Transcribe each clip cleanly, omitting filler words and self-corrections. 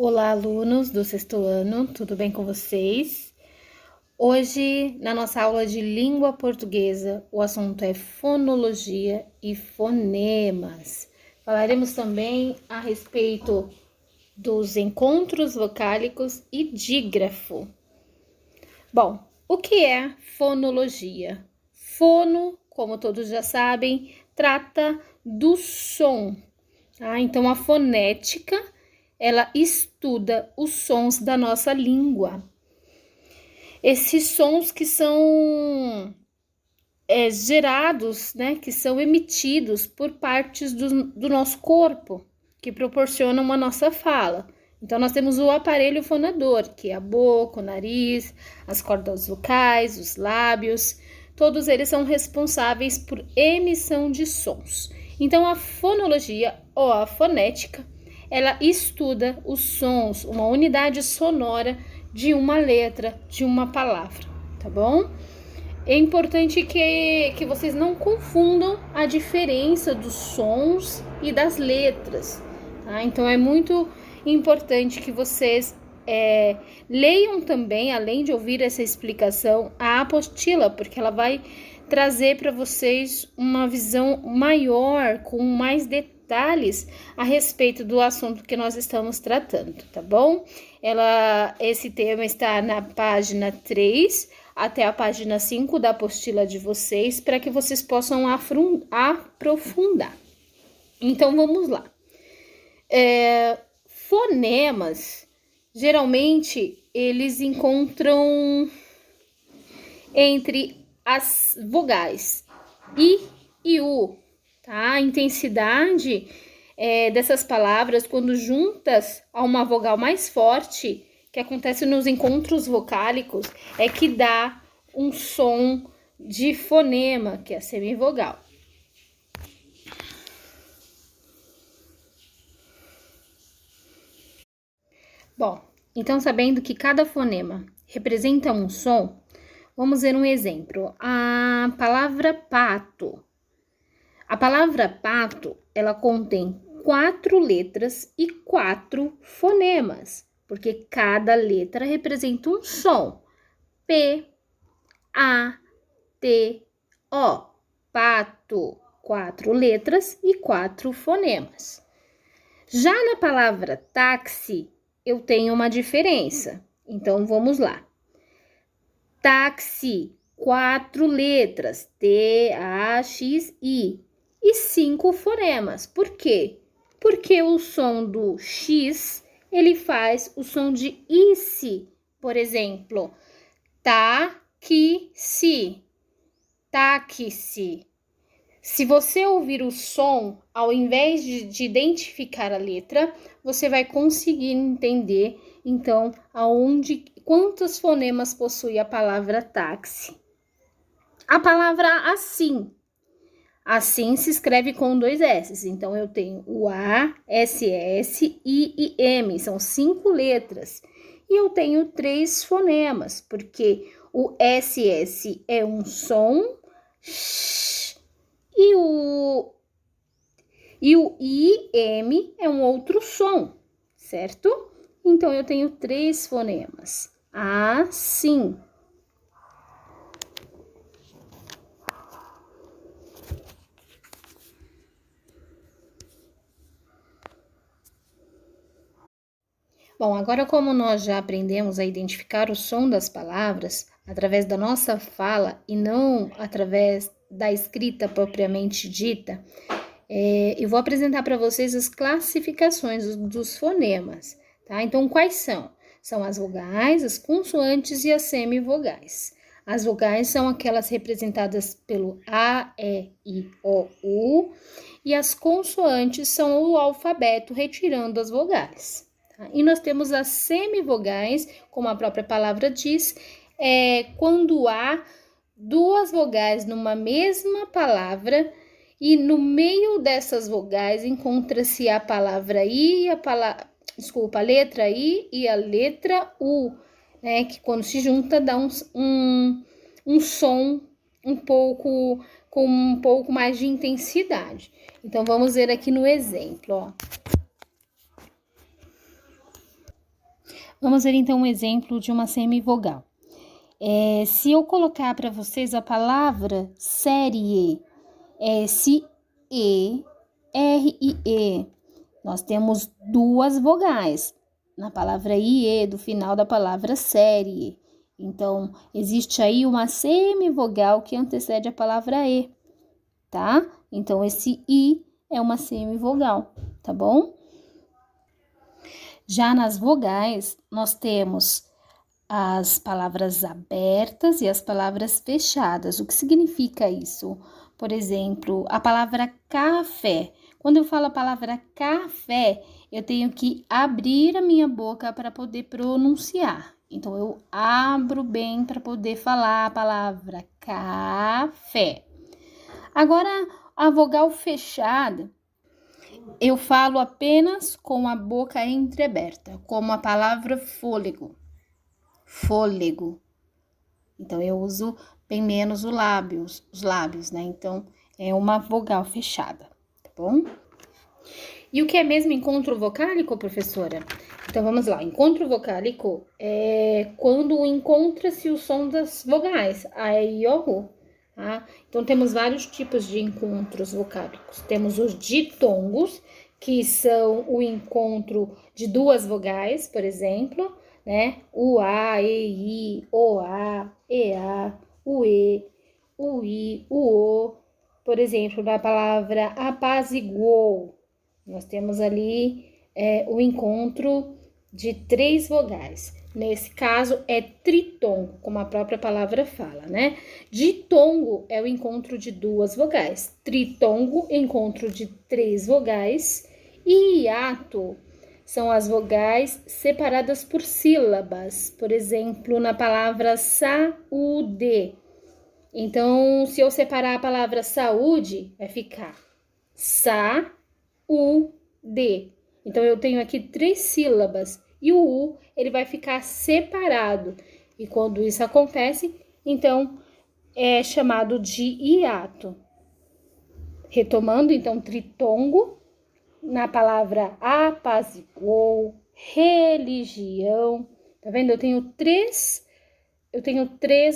Olá, alunos do sexto ano, tudo bem com vocês? Hoje, na nossa aula de língua portuguesa, o assunto é fonologia e fonemas. Falaremos também a respeito dos encontros vocálicos e dígrafo. Bom, o que é fonologia? Fono, como todos já sabem, trata do som, tá? Então, a fonética ela estuda os sons da nossa língua. Esses sons que são gerados, né, que são emitidos por partes do nosso corpo, que proporcionam a nossa fala. Então, nós temos o aparelho fonador, que é a boca, o nariz, as cordas vocais, os lábios. Todos eles são responsáveis por emissão de sons. Então, a fonologia ou a fonética ela estuda os sons, uma unidade sonora de uma letra, de uma palavra, tá bom? É importante que vocês não confundam a diferença dos sons e das letras, tá? Então, é muito importante que vocês leiam também, além de ouvir essa explicação, a apostila, porque ela vai trazer para vocês uma visão maior, com mais detalhes a respeito do assunto que nós estamos tratando, tá bom? Esse tema está na página 3 até a página 5 da apostila de vocês, para que vocês possam aprofundar. Então, vamos lá. Fonemas, geralmente, eles encontram entre as vogais I e U, tá? A intensidade dessas palavras, quando juntas a uma vogal mais forte, que acontece nos encontros vocálicos, é que dá um som de fonema, que é a semivogal. Bom, então sabendo que cada fonema representa um som, vamos ver um exemplo. A palavra pato. A palavra pato, ela contém 4 letras e 4 fonemas, porque cada letra representa um som. P, A, T, O. Pato, 4 letras e 4 fonemas. Já na palavra táxi, eu tenho uma diferença. Então, vamos lá. Táxi, 4 letras, T, A, X, I, e 5 fonemas. Por quê? Porque o som do X, ele faz o som de ICE. Por exemplo, táxi, táxi. Se você ouvir o som, ao invés de identificar a letra, você vai conseguir entender, então, quantos fonemas possui a palavra táxi. A palavra assim. Assim se escreve com 2 S. Então, eu tenho o A, SS, I e M. São 5 letras. E eu tenho 3 fonemas, porque o SS é um som, e o IM é um outro som, certo? Então, eu tenho 3 fonemas. Assim. Bom, agora como nós já aprendemos a identificar o som das palavras através da nossa fala e não através da escrita propriamente dita, eu vou apresentar para vocês as classificações dos fonemas, tá? Então, quais são? São as vogais, as consoantes e as semivogais. As vogais são aquelas representadas pelo A, E, I, O, U, e as consoantes são o alfabeto retirando as vogais. Tá? E nós temos as semivogais, como a própria palavra diz, quando há 2 vogais numa mesma palavra e no meio dessas vogais encontra-se a palavra I e a letra I e a letra U, né? Que quando se junta dá um som com um pouco mais de intensidade. Então, vamos ver aqui no exemplo, ó. Vamos ver então um exemplo de uma semivogal. Se eu colocar para vocês a palavra série, S-E-R-I-E, nós temos duas vogais na palavra IE do final da palavra série. Então, existe aí uma semivogal que antecede a palavra E, tá? Então, esse I é uma semivogal, tá bom? Já nas vogais, nós temos as palavras abertas e as palavras fechadas. O que significa isso? Por exemplo, a palavra café. Quando eu falo a palavra café, eu tenho que abrir a minha boca para poder pronunciar. Então, eu abro bem para poder falar a palavra café. Agora, a vogal fechada, eu falo apenas com a boca entreaberta, como a palavra fôlego. Fôlego. Então, eu uso bem menos os lábios, né? Então, é uma vogal fechada, tá bom? E o que é mesmo encontro vocálico, professora? Então, vamos lá. Encontro vocálico é quando encontra-se o som das vogais, a, e, o, u, tá? Então, temos vários tipos de encontros vocálicos. Temos os ditongos, que são o encontro de duas vogais, por exemplo, né? O A, E, I, O, A, E, A, o E, o I, o O. Por exemplo, na palavra apaziguou, nós temos ali o encontro de três vogais. Nesse caso, é tritongo, como a própria palavra fala, né? Ditongo é o encontro de duas vogais. Tritongo, encontro de três vogais. E hiato são as vogais separadas por sílabas. Por exemplo, na palavra saúde. Então, se eu separar a palavra saúde, vai ficar sa, U, D. Então, eu tenho aqui três sílabas e o U, ele vai ficar separado. E quando isso acontece, então, é chamado de hiato. Retomando, então, tritongo, na palavra apaziguou, religião. Tá vendo? Eu tenho três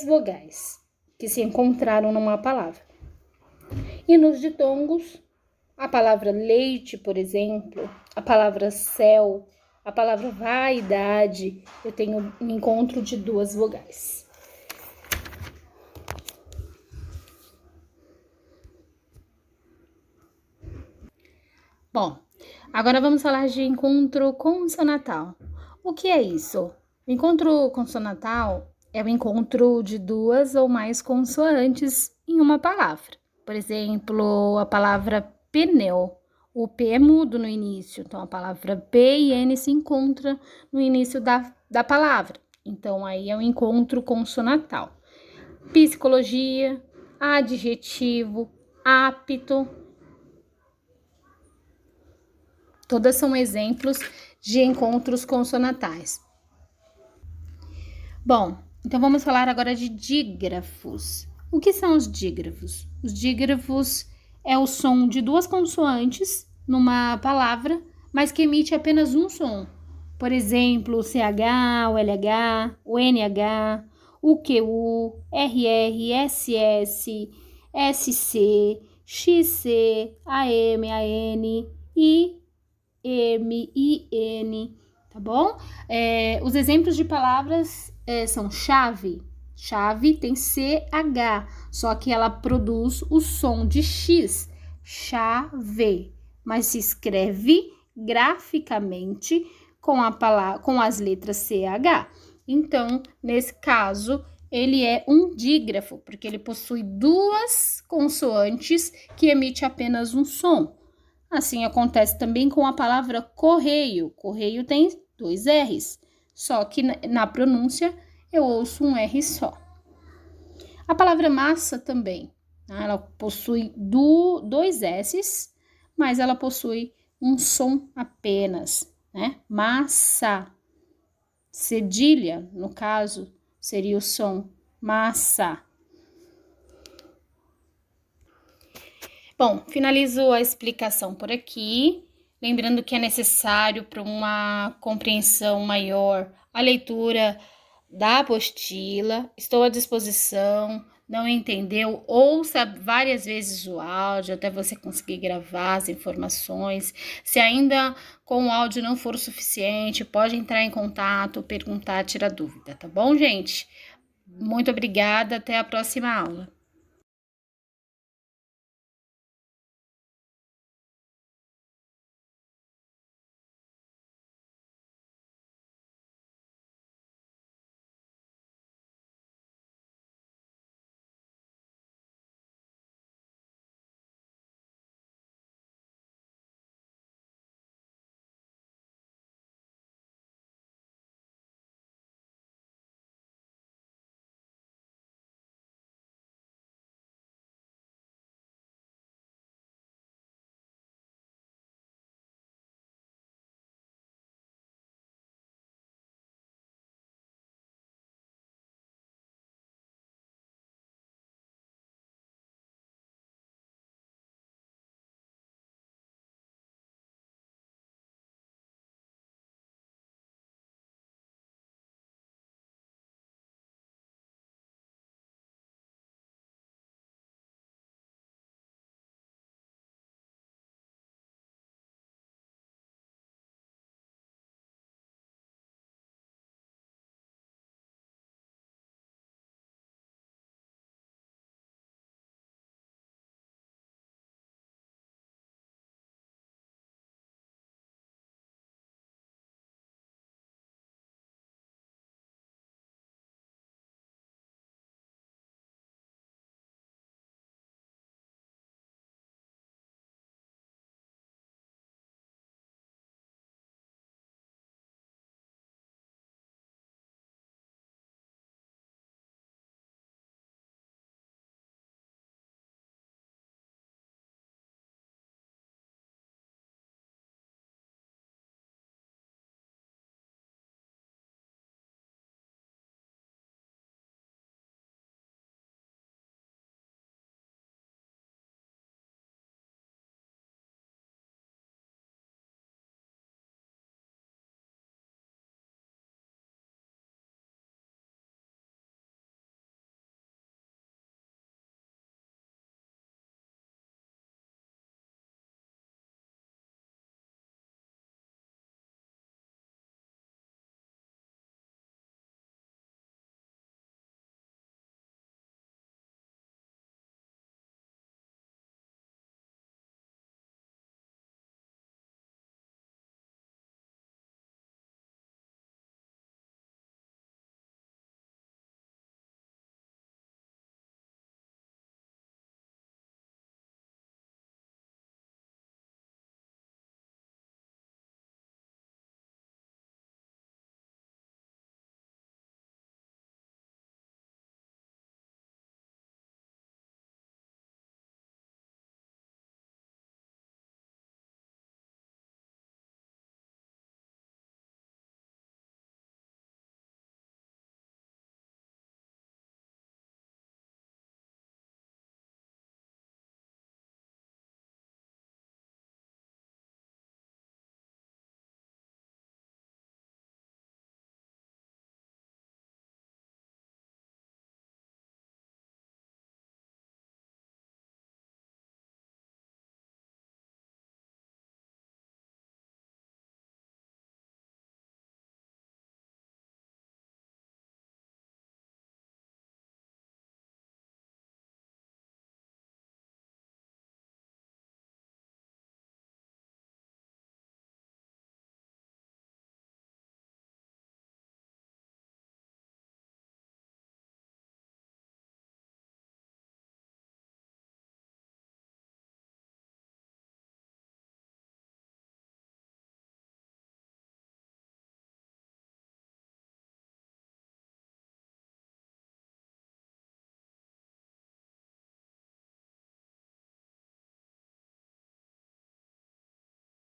vogais que se encontraram numa palavra. E nos ditongos, a palavra leite, por exemplo, a palavra céu, a palavra vaidade, eu tenho um encontro de duas vogais. Bom, agora vamos falar de encontro consonantal. O que é isso? O encontro consonantal é o encontro de duas ou mais consoantes em uma palavra. Por exemplo, a palavra pneu. O P é mudo no início, então a palavra P e N se encontram no início da palavra. Então, aí é o encontro consonantal. Psicologia, adjetivo, apto. Todas são exemplos de encontros consonantais. Bom, então vamos falar agora de dígrafos. O que são os dígrafos? Os dígrafos é o som de duas consoantes numa palavra, mas que emite apenas um som. Por exemplo, o CH, o LH, o NH, o QU, RR, SS, SC, XC, AM, AN, IN, tá bom? Os exemplos de palavras são chave. Chave tem CH, só que ela produz o som de X, chave, mas se escreve graficamente com as letras CH. Então, nesse caso, ele é um dígrafo, porque ele possui duas consoantes que emite apenas um som. Assim acontece também com a palavra correio. Correio tem dois R's, só que na pronúncia eu ouço um R só. A palavra massa também, né? Ela possui dois S's, mas ela possui um som apenas, né? Massa. Cedilha, no caso, seria o som massa. Bom, finalizo a explicação por aqui. Lembrando que é necessário para uma compreensão maior a leitura da apostila. Estou à disposição. Não entendeu? Ouça várias vezes o áudio até você conseguir gravar as informações. Se ainda com o áudio não for o suficiente, pode entrar em contato, perguntar, tirar dúvida, tá bom, gente? Muito obrigada, até a próxima aula.